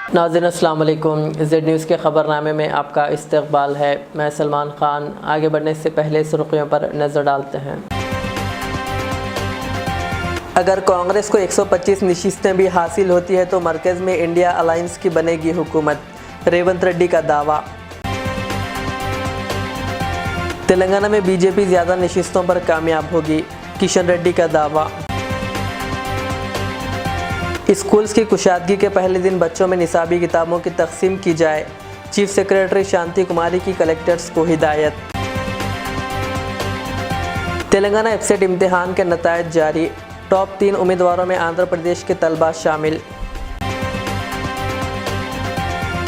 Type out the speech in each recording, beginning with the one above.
नाज़रीन अस्सलाम वालेकुम। ज़ेड न्यूज़ के ख़बरनामे में आपका इस्तक़बाल है। मैं सलमान ख़ान। आगे बढ़ने से पहले सुर्ख़ियों पर नज़र डालते हैं। अगर कांग्रेस को 125 नशिस्तें भी हासिल होती है तो मरकज़ में इंडिया अलायंस की बनेगी हुकूमत, रेवंत रेड्डी का दावा। तेलंगाना में बीजेपी ज़्यादा नशिस्तों पर कामयाब होगी, किशन रेड्डी का दावा। स्कूल्स की कुशादगी के पहले दिन बच्चों में निसाबी किताबों की तकसीम की जाए, चीफ सेक्रेटरी शांति कुमारी की कलेक्टर्स को हिदायत। तेलंगाना एफसेट इम्तिहान के नतायज जारी, टॉप 3 उम्मीदवारों में आंध्र प्रदेश के तलबा शामिल।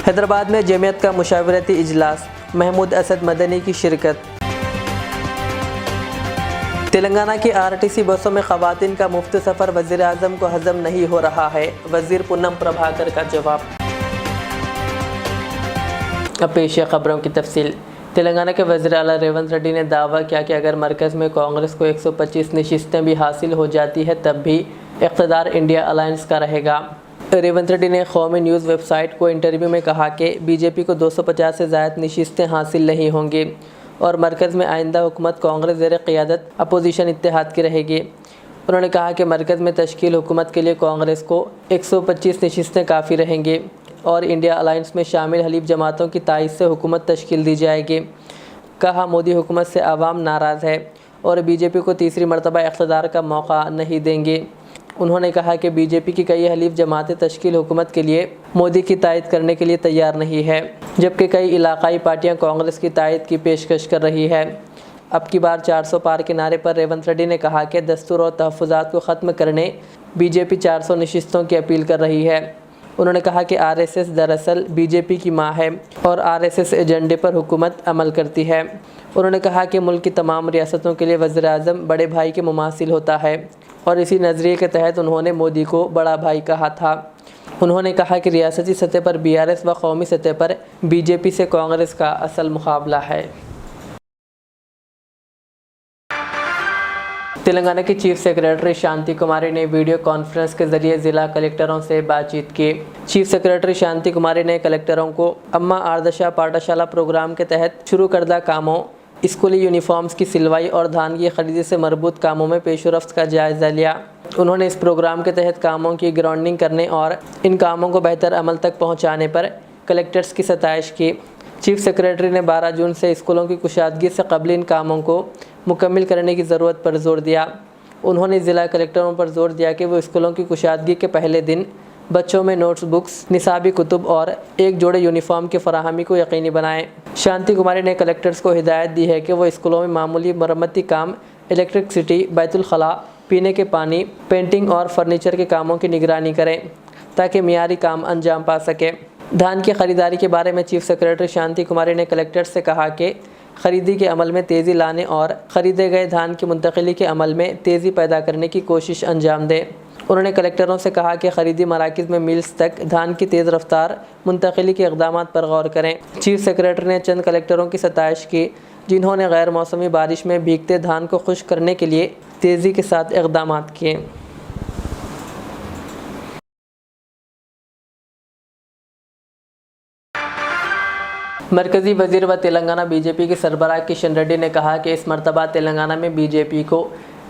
हैदराबाद में जमीयत का मुशावरती इजलास, महमूद असद मदनी की शिरकत। तेलंगाना की आरटीसी बसों में ख़वातीन का मुफ्त सफ़र वज़ीर आज़म को हज़म नहीं हो रहा है, वज़ीर पूनम प्रभाकर का जवाब। अब पेश है ख़बरों की तफसील। तेलंगाना के वज़ीर आला रेवंत रेड्डी ने दावा किया कि अगर मरकज़ में कांग्रेस को 125 नशिस्तें भी हासिल हो जाती है तब भी इक़्तिदार इंडिया अलायंस का रहेगा। रेवंत रेड्डी ने कौमी न्यूज़ वेबसाइट को इंटरव्यू में कहा कि बीजेपी को 250 से ज़ायद नशिस्तें हासिल नहीं होंगी और मरकज़ में आइंदा हुकूमत कांग्रेस ज़ेर क़ियादत अपोजिशन इत्तेहाद की रहेगी। उन्होंने कहा कि मरकज़ में तश्कील हुकूमत के लिए कांग्रेस को 125 नशिस्तें काफ़ी रहेंगी और इंडिया अलायंस में शामिल हलीफ जमातों की तायद से हुकूमत तश्कील दी जाएगी। कहा, मोदी हुकूमत से आवाम नाराज़ है और बीजेपी को तीसरी मरतबा इक़्तिदार का मौका नहीं देंगे। उन्होंने कहा कि बीजेपी की कई हलीफ जमातें तश्कील हुकूमत के लिए मोदी की तायद करने के लिए तैयार नहीं है, जबकि कई इलाकाई पार्टियां कांग्रेस की तायद की पेशकश कर रही है। अब की बार 400 पार के नारे पर रेवंत रेड्डी ने कहा कि दस्तूर और तहफ़्फ़ुज़ात को ख़त्म करने बीजेपी 400 नशिस्तों की अपील कर रही है। उन्होंने कहा कि आरएसएस दरअसल बीजेपी की माँ है और आरएसएस एजेंडे पर हुकूमत अमल करती है। उन्होंने कहा कि मुल्क की तमाम रियासतों के लिए वज़ीर आज़म बड़े भाई के मुमासिल होता है और इसी नज़रिए के तहत उन्होंने मोदी को बड़ा भाई कहा था। उन्होंने कहा कि रियासती सतह पर बीआरएस व कौमी सतह पर बीजेपी से कांग्रेस का असल मुकाबला है। तेलंगाना की चीफ सेक्रेटरी शांति कुमारी ने वीडियो कॉन्फ्रेंस के जरिए ज़िला कलेक्टरों से बातचीत की। चीफ सेक्रेटरी शांति कुमारी ने कलेक्टरों को अम्मा आर्दशा पाठशाला प्रोग्राम के तहत शुरू करदा कामों, स्कूली यूनिफॉर्म्स की सिलवाई और धान की खरीदी से मरबूत कामों में पेशरफ्त का जायज़ा लिया। उन्होंने इस प्रोग्राम के तहत कामों की ग्राउंडिंग करने और इन कामों को बेहतर अमल तक पहुंचाने पर कलेक्टर्स की सताइश की। चीफ सेक्रेटरी ने 12 जून से स्कूलों की कुशादगी से कबल इन कामों को मुकम्मल करने की ज़रूरत पर जोर दिया। उन्होंने ज़िला कलेक्टरों पर जोर दिया कि वो स्कूलों की कुशादगी के पहले दिन बच्चों में नोट्स बुक्स, निसाबी कुतुब और एक जोड़े यूनिफॉर्म की फराहमी को यकीनी बनाएं। शांति कुमारी ने कलेक्टर्स को हिदायत दी है कि वो स्कूलों में मामूली मरम्मती काम, इलेक्ट्रिसिटी, बैतुल खला, पीने के पानी, पेंटिंग और फर्नीचर के कामों की निगरानी करें ताकि मियारी काम अंजाम पा सके। धान की ख़रीदारी के बारे में चीफ सेक्रेटरी शांति कुमारी ने कलेक्टर्स से कहा कि खरीदी के अमल में तेज़ी लाने और ख़रीदे गए धान की मुंतकिली के अमल में तेज़ी पैदा करने की कोशिश अंजाम दें। उन्होंने कलेक्टरों से कहा कि खरीदी मराकज़ में मिल्स तक धान की तेज़ रफ्तार मुंतकिली के इक़दामात पर गौर करें। चीफ सेक्रेटरी ने चंद कलेक्टरों की सताइश की जिन्होंने गैर मौसमी बारिश में भीगते धान को खुश्क करने के लिए तेज़ी के साथ इक़दामात किए। मरकज़ी वज़ीर व तेलंगाना बीजेपी के सरबराह किशन रेड्डी ने कहा कि इस मरतबा तेलंगाना में बीजेपी को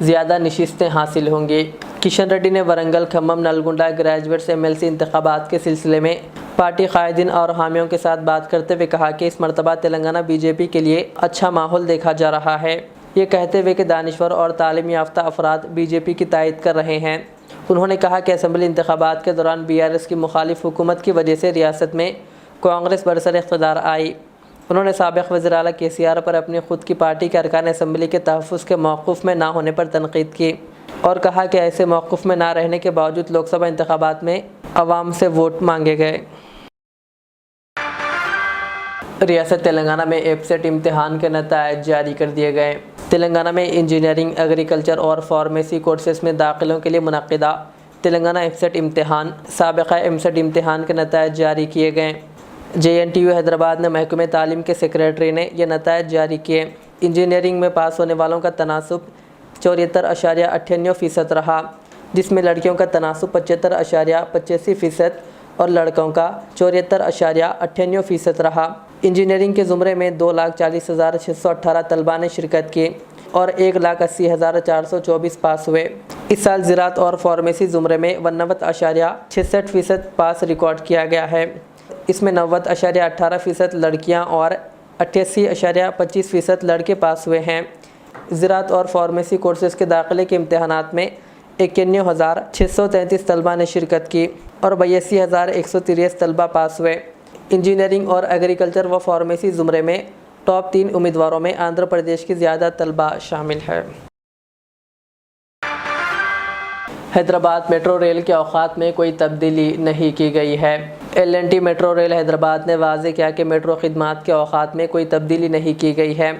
ज़्यादा नशिस्तें हासिल होंगी। किशन रेड्डी ने वरंगल, खम्मम, नलगुंडा ग्रेजुएट्स एमएलसी इंतखाबात के सिलसिले में पार्टी कायदीन और हामियों के साथ बात करते हुए कहा कि इस मरतबा तेलंगाना बीजेपी के लिए अच्छा माहौल देखा जा रहा है। ये कहते हुए कि दानिश्वर और तालीम याफ्ता अफराद बीजेपी की तायद कर रहे हैं। उन्होंने कहा कि असम्बली इंतखाबात के दौरान बीआरएस की मुखालिफ हुकूमत की वजह से रियासत में कांग्रेस बरसर इक़्तिदार आई। उन्होंने साबिक़ वज़ीर आला केसीआर पर अपनी ख़ुद की पार्टी के अरकान असम्बली के तहफ़्फ़ुज़ के मौक़िफ़ में ना होने पर तनक़ीद की और कहा कि ऐसे मौक़िफ़ में ना रहने के बावजूद लोकसभा इंतखाबात में अवाम से वोट मांगे गए। रियासत तेलंगाना में एफसेट इम्तिहान के नतायज जारी कर दिए गए। तेलंगाना में इंजीनियरिंग, एग्रीकल्चर और फार्मेसी कोर्सेस में दाखिलों के लिए मुनक़िदा तेलंगाना एफसेट इम्तिहान, साबिक़ा एमसेट इम्तिहान के नतायज जारी किए गए। JNTU हैदराबाद ने महकमे तालीम के सेक्रेटरी ने यह नतायज जारी किए। इंजीनियरिंग में पास होने वालों का तनासुब 74.98% रहा, जिसमें लड़कियों का तनासुब 75.85% और लड़कों का 74.98% रहा। इंजीनियरिंग के ज़ुमरे में 2,40,618 तलबा ने शिरकत की और 1,80,424 पास हुए। इस साल ज़राअत और फार्मेसी ज़ुमरे में 99.66% पास रिकॉर्ड किया गया है। इसमें 90.18% लड़कियां और 88.25% लड़के पास हुए हैं। ज़राअत और फार्मेसी कोर्सेज़ के दाखिले के इम्तहानात में 91,633 तलबा ने शिरकत की और 82,163 तलबा पास हुए। इंजीनियरिंग और एग्रीकल्चर व फार्मेसी ज़ुमरे में टॉप 3 उम्मीदवारों में आंध्र प्रदेश की ज़्यादा तलबा शामिल है। हैदराबाद मेट्रो रेल के औकात में कोई तब्दीली नहीं की गई है। L&T मेट्रो रेल हैदराबाद ने वाज़ेह किया कि मेट्रो खिदमात के औकात में कोई तब्दीली नहीं की गई है।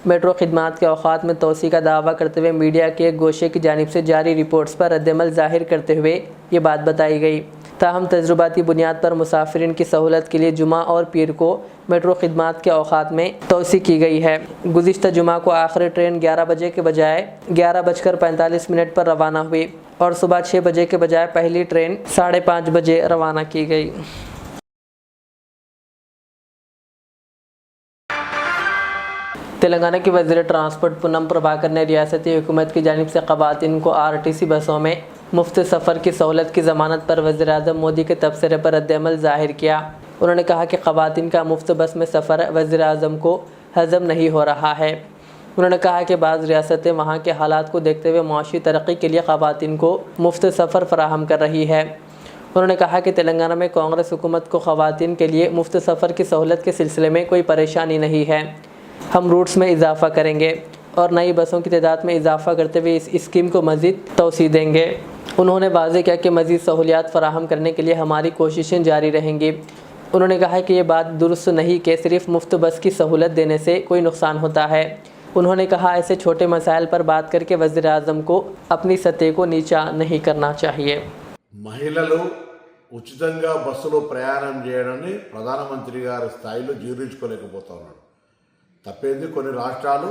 मेट्रो खिदमात के औकात में तोसी का दावा करते हुए मीडिया के एक गोशे की जानिब से जारी रिपोर्ट्स पर रद्दअमल ज़ाहिर करते हुए ये बात बताई गई। ताहम तजुर्बाती बुनियाद पर मुसाफिरीन की सहूलत के लिए जुमा और पीर को मेट्रो खिदमात के औकात में तोसी की गई है। गुज़िश्ता जुमा को आखिरी ट्रेन 11 बजे के बजाय 11:45 पर रवाना हुई और सुबह 6 बजे के बजाय पहली ट्रेन 5:30 बजे रवाना की गई। तेलंगाना के वज़ीर ट्रांसपोर्ट पूनम प्रभाकर ने रियासती हुकूमत की जानिब से ख़वातीन को RTC बसों में मुफ्त सफ़र की सहूलत की ज़मानत पर वज़ीर-ए-आज़म मोदी के तबसरे पर रद्दअमल ज़ाहिर किया। उन्होंने कहा कि ख़वातीन का मुफ्त बस में सफ़र वज़ीर-ए-आज़म को हज़म नहीं हो रहा है। उन्होंने कहा कि बाज़ रियासतें वहाँ के हालात को देखते हुए मुआशी तरक्की के लिए ख़वातीन को मुफ्त सफ़र फराहम कर रही है। उन्होंने कहा कि तेलंगाना में कांग्रेस हुकूमत को ख़वातीन के लिए मुफ्त सफ़र की सहूलत के सिलसिले में कोई परेशानी नहीं है। हम रूट्स में इजाफ़ा करेंगे और नई बसों की तादाद में इजाफ़ा करते हुए इस स्कीम को मज़ीद तोसी देंगे। उन्होंने वाज़ेह किया कि मज़ीद सहूलियात फ़राहम करने के लिए हमारी कोशिशें जारी रहेंगी। उन्होंने कहा कि ये बात दुरुस्त नहीं कि सिर्फ मुफ्त बस की सहूलत देने से कोई नुकसान होता है। उन्होंने कहा ऐसे छोटे मसाइल पर बात करके वज़ीर-ए-आज़म को अपनी सतह को नीचा नहीं करना चाहिए। महिलाओं ఉచితంగా బస్సులో ప్రయాణం చేయడాన్ని ప్రధానమంత్రి గారి స్థాయిలో జీర్ణించుకోలేకపోతా ఉన్నాడు. తప్పేంది కొన్ని రాష్ట్రాలు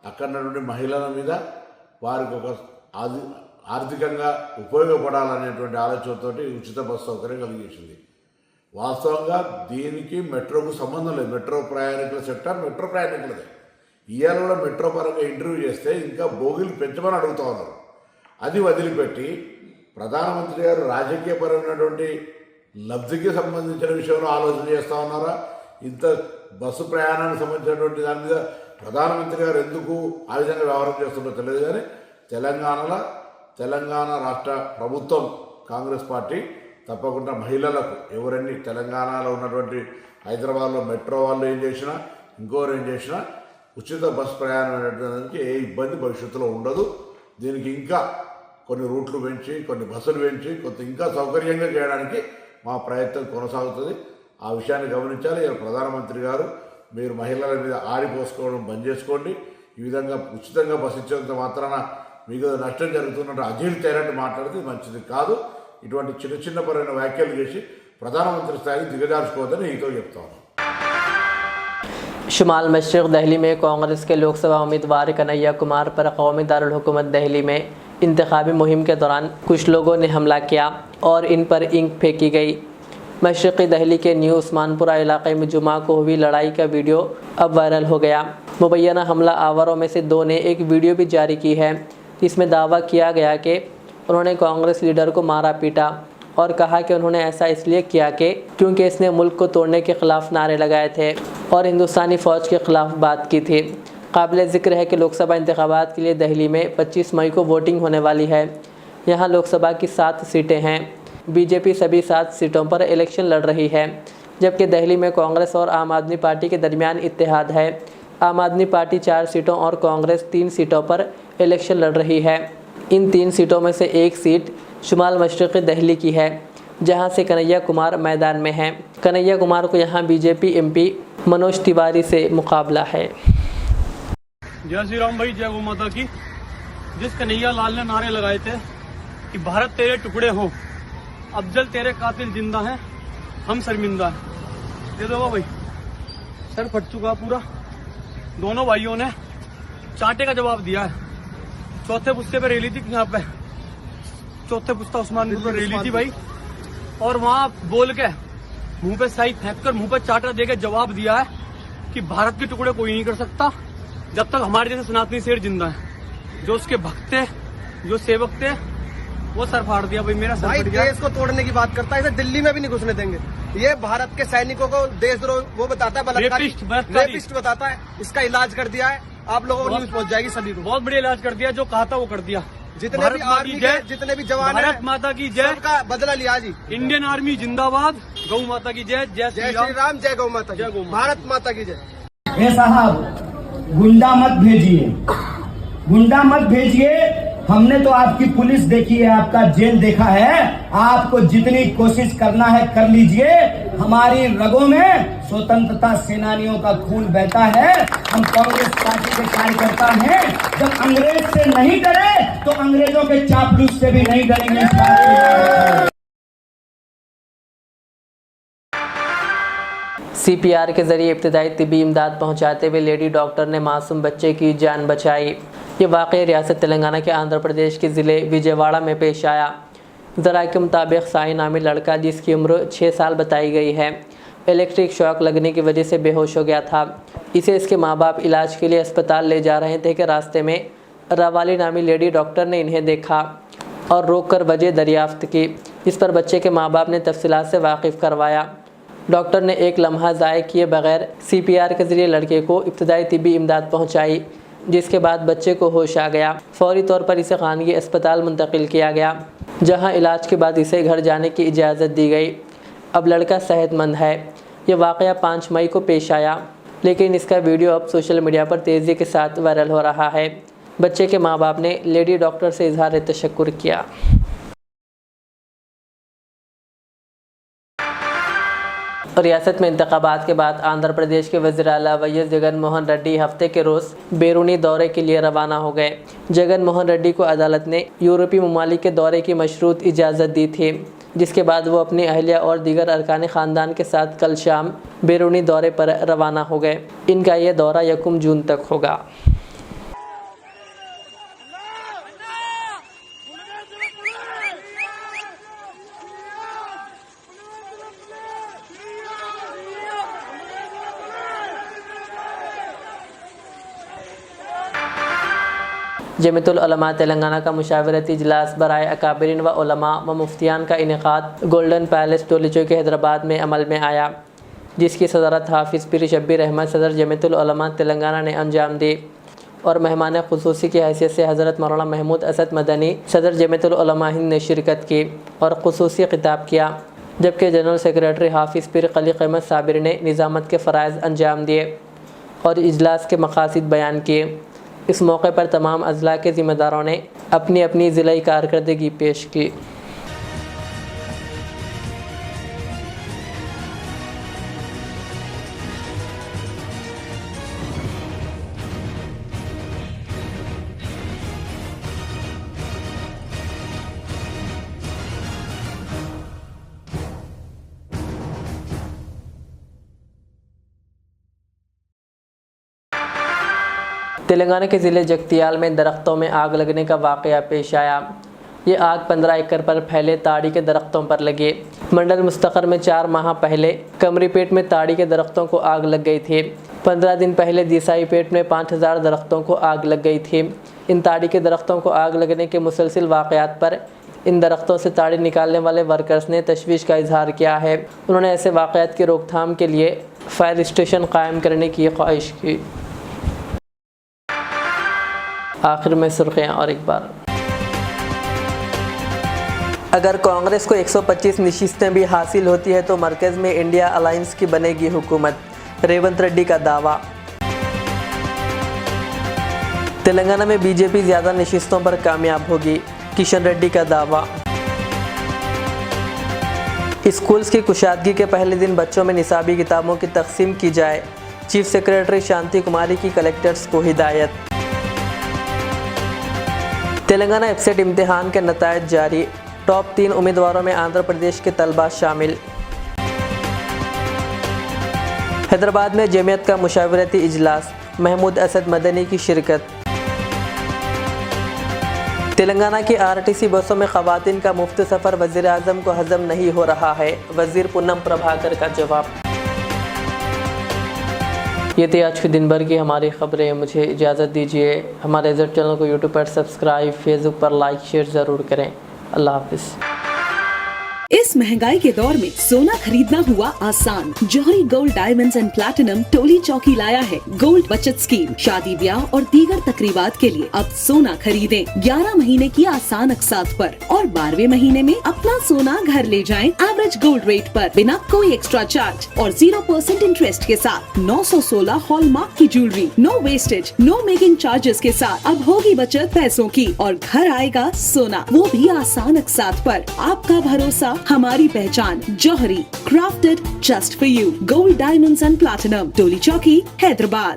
అక్కడ నుండి మహిళల మీద వారికి ఒక ఆర్థికంగా ఉపయోగపడాలనేటువంటి ఆలోచనతోటి ఉచిత బస్సు సౌకర్యం కలిగించింది. వాస్తవంగా దీనికి మెట్రోకు సంబంధం లేదు. మెట్రో ప్రయాణికుల సెక్టర్ మెట్రో ప్రయాణికులదే. ఇవాళ కూడా మెట్రో పరంగా ఇంటర్వ్యూ చేస్తే ఇంకా బోగీలు పెంచమని అడుగుతూ ఉన్నారు. అది వదిలిపెట్టి ప్రధానమంత్రి గారు రాజకీయపరమైనటువంటి లబ్ధికి సంబంధించిన విషయంలో ఆలోచన చేస్తూ ఉన్నారా? ఇంత బస్సు ప్రయాణానికి సంబంధించినటువంటి దాని మీద ప్రధానమంత్రి గారు ఎందుకు ఆ విధంగా వ్యవహారం చేస్తుందో తెలియదు. కానీ తెలంగాణ రాష్ట్ర ప్రభుత్వం కాంగ్రెస్ పార్టీ తప్పకుండా మహిళలకు ఎవరన్నీ తెలంగాణలో ఉన్నటువంటి హైదరాబాద్లో మెట్రో వాళ్ళు ఏం చేసినా ఇంకోరు ఏం చేసినా ఉచిత బస్సు ప్రయాణం అనేటువంటి ఏ ఇబ్బంది భవిష్యత్తులో ఉండదు. దీనికి ఇంకా కొన్ని రూట్లు పెంచి కొన్ని బస్సులు పెంచి కొంత ఇంకా సౌకర్యంగా చేయడానికి మా ప్రయత్నం కొనసాగుతుంది. ఆ విషయాన్ని గమనించాలి. ప్రధానమంత్రి గారు మీరు మహిళల మీద ఆడిపోసుకోవడం బంద్ చేసుకోండి. ఈ విధంగా ఉచితంగా బస్సు ఇచ్చేంత మాత్రాన మీకు నష్టం జరుగుతున్నట్టు అజీర్తి అయినట్టు మాట్లాడితే మంచిది కాదు. ఇటువంటి చిన్న పరమైన వ్యాఖ్యలు చేసి ప్రధానమంత్రి స్థాయికి దిగజార్చుకోవద్దని ఈతో చెప్తాను. शुमाल मशरक़ दिल्ली में कांग्रेस के लोकसभा उम्मीदवार कन्हैया कुमार पर कौमी दारुल हुकूमत दिल्ली में इंतखाबी मुहिम के दौरान कुछ लोगों ने हमला किया और इन पर इंक फेंकी गई। मशरक़ी दिल्ली के न्यू उस्मानपुरा इलाके में जुमा को हुई लड़ाई का वीडियो अब वायरल हो गया। मुबैना हमला आवरों में से दो ने एक वीडियो भी जारी की है जिसमें दावा किया गया कि उन्होंने कांग्रेस लीडर को मारा पीटा और कहा कि उन्होंने ऐसा इसलिए किया कि क्योंकि इसने मुल्क को तोड़ने के ख़िलाफ़ नारे लगाए थे और हिंदुस्तानी फ़ौज के ख़िलाफ़ बात की थी। काबिल ज़िक्र है कि लोकसभा इंतखाबात के लिए दिल्ली में 25 मई को वोटिंग होने वाली है। यहाँ लोकसभा की 7 सीटें हैं। बीजेपी सभी 7 सीटों पर इलेक्शन लड़ रही है, जबकि दिल्ली में कांग्रेस और आम आदमी पार्टी के दरमियान इत्तेहाद है। आम आदमी पार्टी 4 सीटों और कांग्रेस 3 सीटों पर इलेक्शन लड़ रही है। इन 3 सीटों में से एक सीट शुमाल मशरक़ी दिल्ली की है, जहां से कन्हैया कुमार मैदान में हैं। कन्हैया कुमार को यहां बीजेपी MP मनोज तिवारी से मुकाबला है। जय श्री राम भाई, जय गौ माता की। जिस कन्हैया लाल ने नारे लगाए थे कि भारत तेरे टुकड़े हो, अफजल तेरे कातिल जिंदा हैं, हम शर्मिंदा हैं, दे दो भाई। सर फट चुका पूरा। दोनों भाइयों ने चांटे का जवाब दिया है। चौथे पुस्ते पे रैली थी यहाँ पे, चौथे पुस्ता उस्मानपुर पर रैली थी भाई। और वहाँ बोल के मुंह पे स्याही फेंक कर मुंह पे चाटा देकर जवाब दिया है कि भारत के टुकड़े कोई नहीं कर सकता जब तक हमारे जैसे सनातनी शेर जिंदा है। जो उसके भक्त थे, जो सेवक थे, वो सर फाड़ दिया। भाई मेरा सर भाई फट गया। देश को तोड़ने की बात करता है, इसे दिल्ली में भी नहीं घुसने देंगे। ये भारत के सैनिकों को देशद्रोह वो बताता है, बलात्कारी, रेपिस्ट बताता है। इसका इलाज कर दिया है, आप लोगों को न्यूज पहुंच जाएगी सभी को। बहुत बढ़िया इलाज कर दिया, जो कहा था वो कर दिया। जितने भी आर्मी के जितने भी जवान हैं, भारत माता की जय, सबका बदला लिया जी। इंडियन आर्मी जिंदाबाद, गौ माता की जय, जय जय श्री श्री राम। राम, जय गौ माता, जय गौ माता। भारत माता की जय। ए साहब, गुंडा मत भेजिए, गुंडा मत भेजिए। हमने तो आपकी पुलिस देखी है, आपका जेल देखा है। आपको जितनी कोशिश करना है कर लीजिए। हमारी रगों में स्वतंत्रता सेनानियों का खून बहता है। हम कांग्रेस पार्टी के कार्यकर्ता हैं। जब अंग्रेज से नहीं डरे तो अंग्रेजों के चापलूस से भी नहीं डरेंगे। CPR के जरिए इब्तदाई तिब्बी इमदाद पहुंचाते हुए लेडी डॉक्टर ने मासूम बच्चे की जान बचाई। ये वाक़या रियासत तेलंगाना के आंध्र प्रदेश के ज़िले विजयवाड़ा में पेश आया। ज़रा के मुताबिक साई नामी लड़का, जिसकी उम्र 6 साल बताई गई है, इलेक्ट्रिक शॉक लगने की वजह से बेहोश हो गया था। इसे इसके माँ बाप इलाज के लिए अस्पताल ले जा रहे थे कि रास्ते में रवाली नामी लेडी डॉक्टर ने इन्हें देखा और रोककर वजह दरियाफ्त की, जिस पर बच्चे के माँ बाप ने तफसीलात से वाकिफ़ करवाया। डॉक्टर ने एक लम्हा ज़ाय किए बगैर CPR के ज़रिए लड़के को इब्तदाई तिब्बी इमदाद पहुँचाई, जिसके बाद बच्चे को होश आ गया। फौरी तौर पर इसे खानगी अस्पताल मुंतकिल किया गया, जहां इलाज के बाद इसे घर जाने की इजाज़त दी गई। अब लड़का सेहतमंद है। यह वाक़या 5 मई को पेश आया, लेकिन इसका वीडियो अब सोशल मीडिया पर तेज़ी के साथ वायरल हो रहा है। बच्चे के माँ बाप ने लेडी डॉक्टर से इजहार तशक्कुर किया। रियासत में इंतखाबात के बाद आंध्र प्रदेश के वज़ीर आला वैएस जगन मोहन रेड्डी हफ्ते के रोज़ बैरूनी दौरे के लिए रवाना हो गए। जगन मोहन रेड्डी को अदालत ने यूरोपीय ममालिक के दौरे की मशरूत इजाज़त दी थी, जिसके बाद वो अपनी अहलिया और दीगर अरकान ख़ानदान के साथ कल शाम बैरूनी दौरे पर रवाना हो गए। इनका यह दौरा 1 जून तक होगा। जमीयतुल उलमा तेलंगाना का मुशावरती इजलास बराए अकाबरीन व उलमा व मुफ्तियान का इनेकाद गोल्डन पैलेस टोलीचो के हैदराबाद में अमल में आया, जिसकी सदारत हाफिज़ पीर शब्बीर अहमद सदर जमीयतुल उलमा तेलंगाना ने अंजाम दी और मेहमान खुसूसी की हैसियत से हज़रत मौलाना महमूद असद मदनी सदर जमीयतुल उलमा हिंद ने शिरकत की और खुसूसी खिताब किया, जबकि जनरल सेक्रेटरी हाफिज़ पीर खलीक अहमद साबिर ने निज़ामत के फ़राइज़ अंजाम दिए और इजलास के मकासद बयान किए। इस मौके पर तमाम अज़ला के ज़िम्मेदारों ने अपनी अपनी ज़िलाई कारकर्दगी पेश की। तेलंगाना के ज़िले जगतियाल में दरख्तों में आग लगने का वाक़या पेश आया। ये आग 15 एकड़ पर फैले ताड़ी के दरख्तों पर लगे। मंडल मुस्तक़र में 4 माह पहले कमरीपेट में ताड़ी के दरख्तों को आग लग गई थी। 15 दिन पहले देसाईपेट में 5000 दरख्तों को आग लग गई थी। इन ताड़ी के दरख्तों को आग लगने के मुसलसिल वाक़यात पर इन दरख्तों से ताड़ी निकालने वाले वर्कर्स ने तशवीश का इजहार किया है। उन्होंने ऐसे वाक़यात की रोकथाम के लिए फायर स्टेशन कायम करने की ख्वाहिश की। आखिर में सुर्खियाँ और एक बार, अगर कांग्रेस को 125 नशिस्तें भी हासिल होती है तो मरकज़ में इंडिया अलायंस की बनेगी हुकूमत, रेवंत रेड्डी का दावा। तेलंगाना में बीजेपी ज़्यादा नशिस्तों पर कामयाब होगी, किशन रेड्डी का दावा। स्कूल्स की कुशादगी के पहले दिन बच्चों में निसाबी किताबों की तकसीम की जाए, चीफ सेक्रेटरी शांति कुमारी की कलेक्टर्स को हिदायत। तेलंगाना एफसेट इम्तिहान के नतायज जारी, टॉप 3 उम्मीदवारों में आंध्र प्रदेश के तलबा शामिल। हैदराबाद में जमीयत का मुशावरती इजलास, महमूद असद मदनी की शिरकत। तेलंगाना की आरटीसी बसों में खवातीन का मुफ्त सफ़र वज़ीर आज़म को हजम नहीं हो रहा है, वज़ीर पूनम प्रभाकर का जवाब। ये थी आज की दिन भर की हमारी खबरें। मुझे इजाज़त दीजिए। हमारे इज़्ज़त चैनल को यूट्यूब पर सब्सक्राइब, फेसबुक पर लाइक शेयर ज़रूर करें। अल्लाह हाफिज़। इस महंगाई के दौर में सोना खरीदना हुआ आसान। जौहरी gold diamonds and platinum Toli चौकी लाया है गोल्ड बचत स्कीम। शादी ब्याह और दीगर तकरीबात के लिए अब सोना खरीदें 11 महीने की आसान अकसात पर और 12वें महीने में अपना सोना घर ले जाएं एवरेज गोल्ड रेट पर बिना कोई एक्स्ट्रा चार्ज और 0% इंटरेस्ट के साथ। 916 हॉलमार्क की jewellery, no wastage, no making charges के साथ। अब होगी बचत पैसों की और घर आएगा सोना, वो भी आसान अकसात पर। आपका भरोसा, हमारी पहचान। Jauhari, crafted just for you. Gold diamonds and platinum, Toli Chowki, Hyderabad.